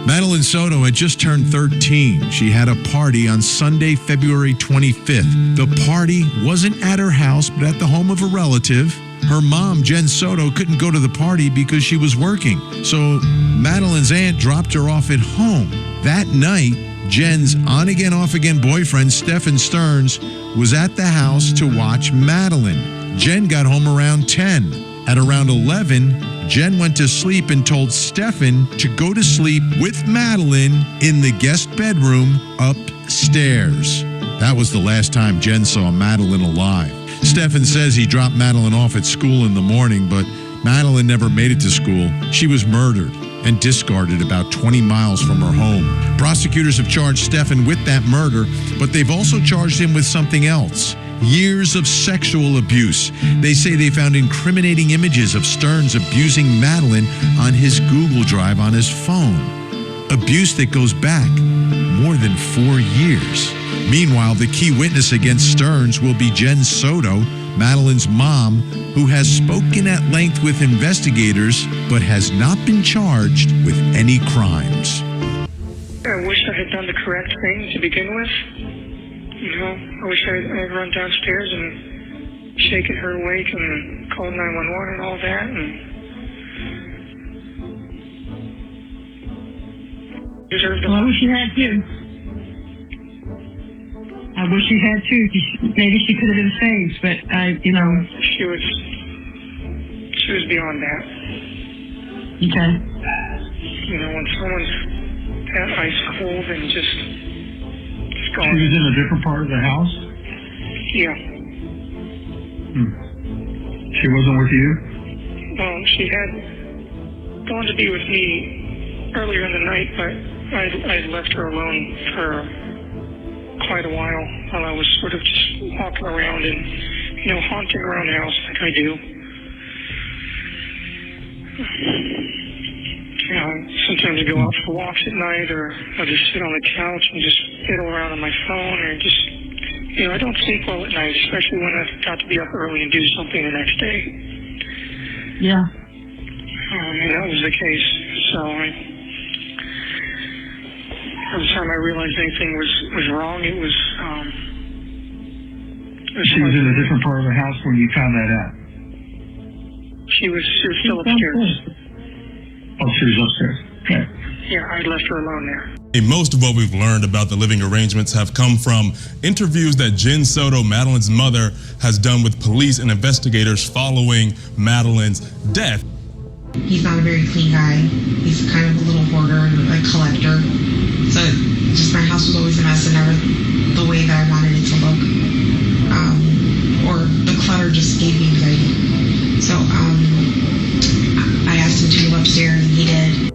Madeline Soto had just turned 13. She had a party on Sunday, February 25th. The party wasn't at her house, but at the home of a relative. Her mom, Jen Soto, couldn't go to the party because she was working. So Madeline's aunt dropped her off at home. That night, Jen's on-again, off-again boyfriend, Stephan Stearns, was at the house to watch Madeline. Jen got home around 10. At around 11, Jen went to sleep and told Stephan to go to sleep with Madeline in the guest bedroom upstairs. That was the last time Jen saw Madeline alive. Stephan says he dropped Madeline off at school in the morning, but Madeline never made it to school. She was murdered and discarded about 20 miles from her home. Prosecutors have charged Stephan with that murder, but they've also charged him with something else. Years of sexual abuse. They say they found incriminating images of Stearns abusing Madeline on his Google Drive on his phone. Abuse that goes back more than 4 years. Meanwhile, the key witness against Stearns will be Jen Soto, Madeline's mom, who has spoken at length with investigators but has not been charged with any crimes. I wish I had done the correct thing to begin with. You know, I wish I had run downstairs and shaken her awake and called 911 and all that. And deserved well, I wish you had too. I wish you had too. Maybe she could have been saved, but she was beyond that. Okay. You know, when someone's that ice cold and just gone. She was in a different part of the house? Yeah. She wasn't with you? Well, she had gone to be with me earlier in the night, but I left her alone for quite a while I was sort of just walking around and, haunting around the house like I do. Sometimes I go out for walks at night, or I'll just sit on the couch and just fiddle around on my phone, or just, I don't sleep well at night, especially when I've got to be up early and do something the next day. Yeah. And that was the case. So every time I realized anything was wrong, it was she was in a different part of the house when you found that out? She was still upstairs. Oh, she was upstairs. Okay. Yeah, I left her alone there. Most of what we've learned about the living arrangements have come from interviews that Jen Soto, Madeline's mother, has done with police and investigators following Madeline's death. He's not a very clean guy. He's kind of a little hoarder and a collector. So just my house was always a mess and never the way that I wanted it to look. Or the clutter just gave me anxiety. So I asked him to move upstairs and he did.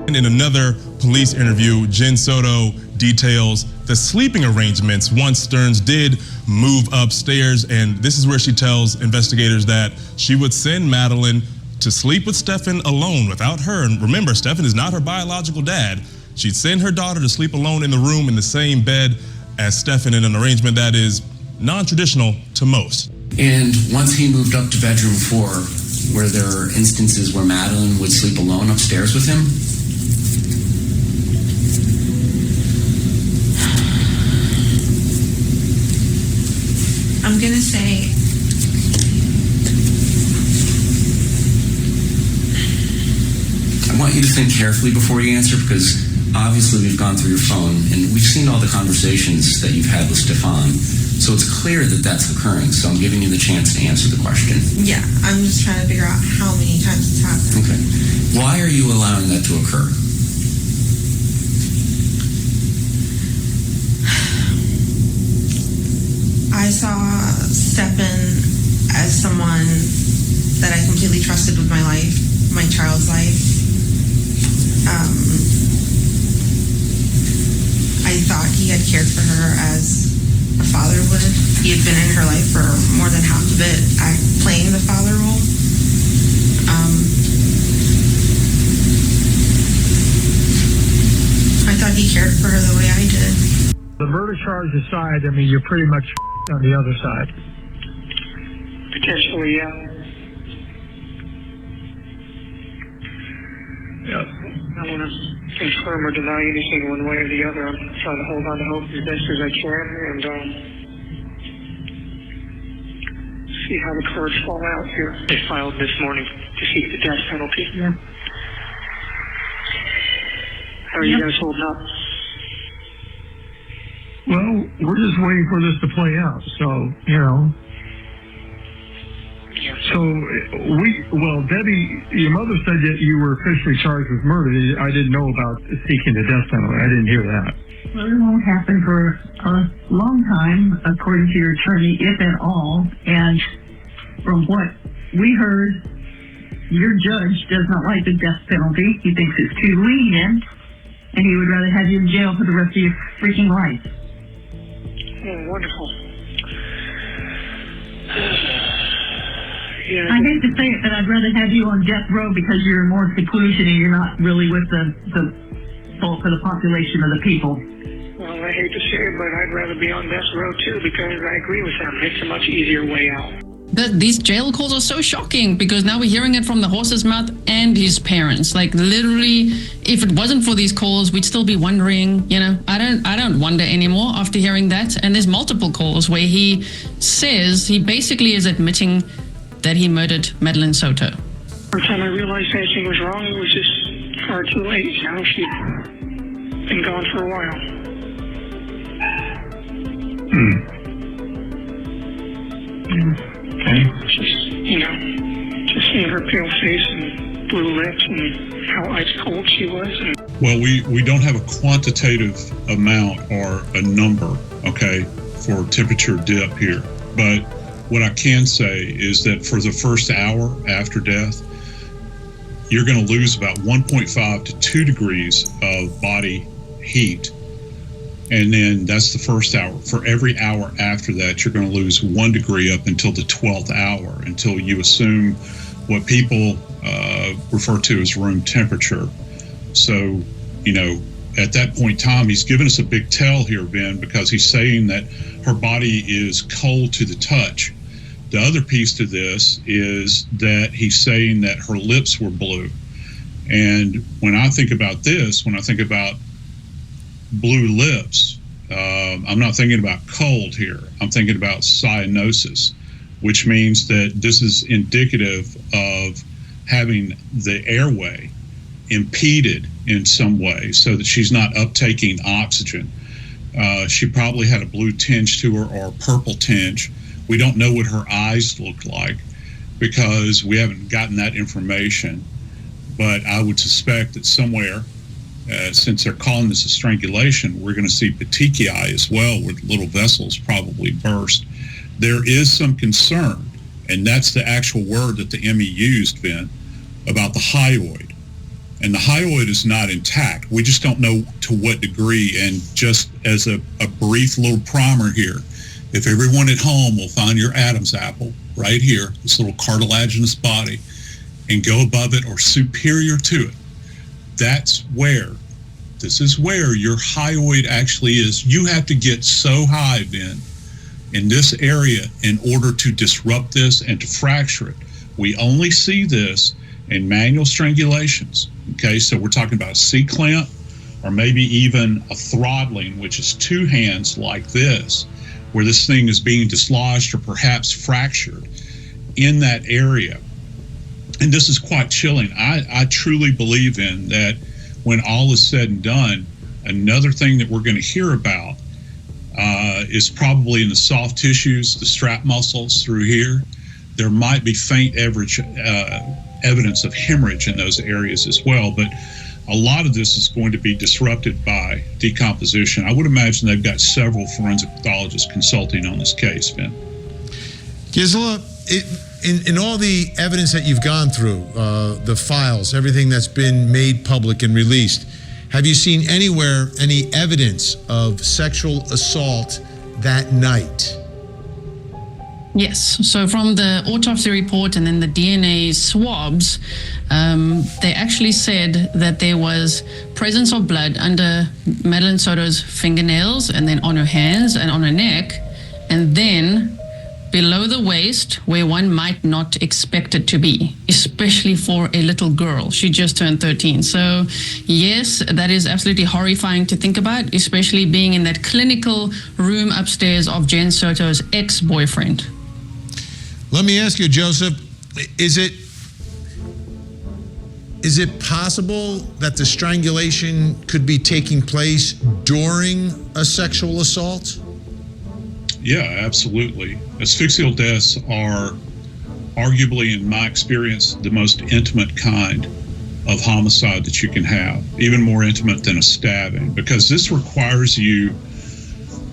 And in another police interview, Jen Soto details the sleeping arrangements once Stearns did move upstairs. And this is where she tells investigators that she would send Madeline to sleep with Stephan alone without her. And remember, Stephan is not her biological dad. She'd send her daughter to sleep alone in the room in the same bed as Stephan in an arrangement that is non-traditional to most. And once he moved up to bedroom 4, were there instances where Madeline would sleep alone upstairs with him? I'm going to say I want you to think carefully before you answer, because obviously we've gone through your phone and we've seen all the conversations that you've had with Stephan. So it's clear that that's occurring. So I'm giving you the chance to answer the question. Yeah, I'm just trying to figure out how many times it's happened. Okay. Why are you allowing that to occur? I saw Stephan as someone that I completely trusted with my life, my child's life. I thought he had cared for her as a father would. He had been in her life for more than half of it, playing the father role. I thought he cared for her the way I did. The murder charge aside, I mean, you're pretty much on the other side. Potentially, yeah. Yeah. I want to confirm or deny anything one way or the other. I'm trying to hold on to hope as best as I can and see how the cards fall out here. They filed this morning to seek the death penalty. Yeah. How are you guys holding up? Well, we're just waiting for this to play out. So, you know. Yeah. So, Debbie, your mother said that you were officially charged with murder. I didn't know about seeking the death penalty. I didn't hear that. Well, it won't happen for a long time, according to your attorney, if at all. And from what we heard, your judge does not like the death penalty. He thinks it's too lenient, and he would rather have you in jail for the rest of your freaking life. Oh, wonderful. Yeah. I hate to say it, but I'd rather have you on death row because you're in more seclusion and you're not really with the bulk of the population of the people. Well, I hate to say it, but I'd rather be on death row too because I agree with him. It's a much easier way out. These jail calls are so shocking because now we're hearing it from the horse's mouth and his parents. Like literally, if it wasn't for these calls, we'd still be wondering, you know, I don't wonder anymore after hearing that. And there's multiple calls where he says he basically is admitting that he murdered Madeline Soto. Every time I realized anything was wrong, it was just far too late. You know, she'd been gone for a while. Okay. Just, you know, just seeing her pale face and blue lips and how ice cold she was. And Well, we don't have a quantitative amount or a number, okay, for temperature dip here. But what I can say is that for the first hour after death, you're going to lose about 1.5 to 2 degrees of body heat. And then that's the first hour. For every hour after that, you're going to lose 1 degree up until the 12th hour, until you assume what people refer to as room temperature. So, you know, at that point in time, he's given us a big tell here, Ben, because he's saying that her body is cold to the touch. The other piece to this is that he's saying that her lips were blue. And when I think about this, when I think about blue lips, I'm not thinking about cold here. I'm thinking about cyanosis, which means that this is indicative of having the airway impeded in some way so that she's not uptaking oxygen. She probably had a blue tinge to her or a purple tinge. We don't know what her eyes look like because we haven't gotten that information. But I would suspect that somewhere, since they're calling this a strangulation, we're going to see petechiae as well, where little vessels probably burst. There is some concern, and that's the actual word that the ME used, Ben, about the hyoid. And the hyoid is not intact. We just don't know to what degree. And just as a brief little primer here, if everyone at home will find your Adam's apple right here, this little cartilaginous body, and go above it or superior to it, this is where your hyoid actually is. You have to get so high, Ben, in this area in order to disrupt this and to fracture it. We only see this in manual strangulations. Okay, so we're talking about a C-clamp or maybe even a throttling, which is 2 hands like this, where this thing is being dislodged or perhaps fractured in that area. And this is quite chilling. I truly believe in that when all is said and done, another thing that we're going to hear about is probably in the soft tissues, the strap muscles through here. There might be faint evidence of hemorrhage in those areas as well, but a lot of this is going to be disrupted by decomposition. I would imagine they've got several forensic pathologists consulting on this case, Ben. Gisela, in all the evidence that you've gone through, the files, everything that's been made public and released, have you seen anywhere any evidence of sexual assault that night? Yes. So from the autopsy report and then the DNA swabs, they actually said that there was presence of blood under Madeline Soto's fingernails and then on her hands and on her neck. And then below the waist where one might not expect it to be, especially for a little girl. She just turned 13. So yes, that is absolutely horrifying to think about, especially being in that clinical room upstairs of Jen Soto's ex-boyfriend. Let me ask you, Joseph, is it possible that the strangulation could be taking place during a sexual assault? Yeah, absolutely. Asphyxial deaths are arguably, in my experience, the most intimate kind of homicide that you can have, even more intimate than a stabbing, because this requires you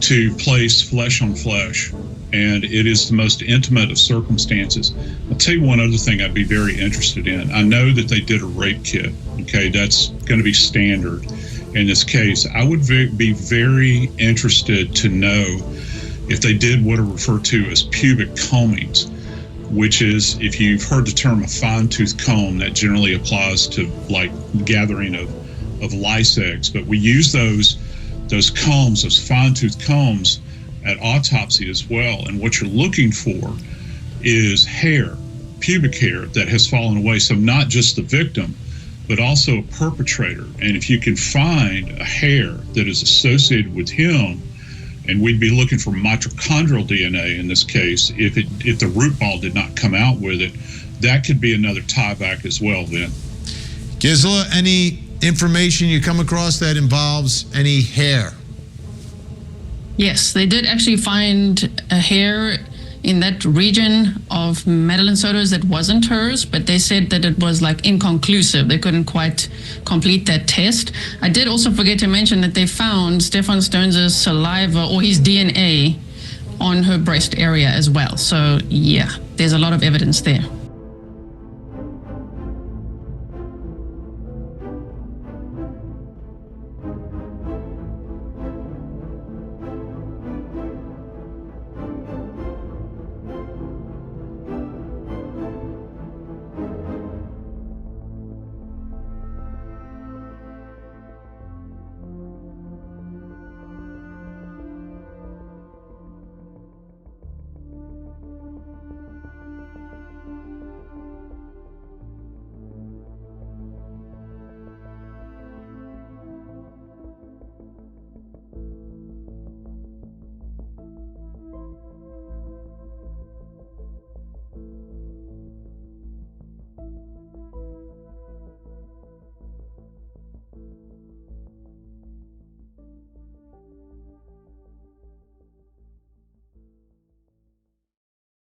to place flesh on flesh, and it is the most intimate of circumstances. I'll tell you one other thing I'd be very interested in. I know that they did a rape kit. Okay, that's going to be standard in this case. I would be very interested to know if they did what are referred to as pubic combings, which is, if you've heard the term a fine-tooth comb, that generally applies to like gathering of lice eggs. But we use those combs, those fine-tooth combs, at autopsy as well. And what you're looking for is hair, pubic hair that has fallen away. So not just the victim, but also a perpetrator. And if you can find a hair that is associated with him, and we'd be looking for mitochondrial DNA in this case, if the root ball did not come out with it, that could be another tie back as well then. Gisela, any information you come across that involves any hair? Yes, they did actually find a hair in that region of Madeline Soto's that wasn't hers, but they said that it was like inconclusive. They couldn't quite complete that test. I did also forget to mention that they found Stephan Stones' saliva or his DNA on her breast area as well. So yeah, there's a lot of evidence there.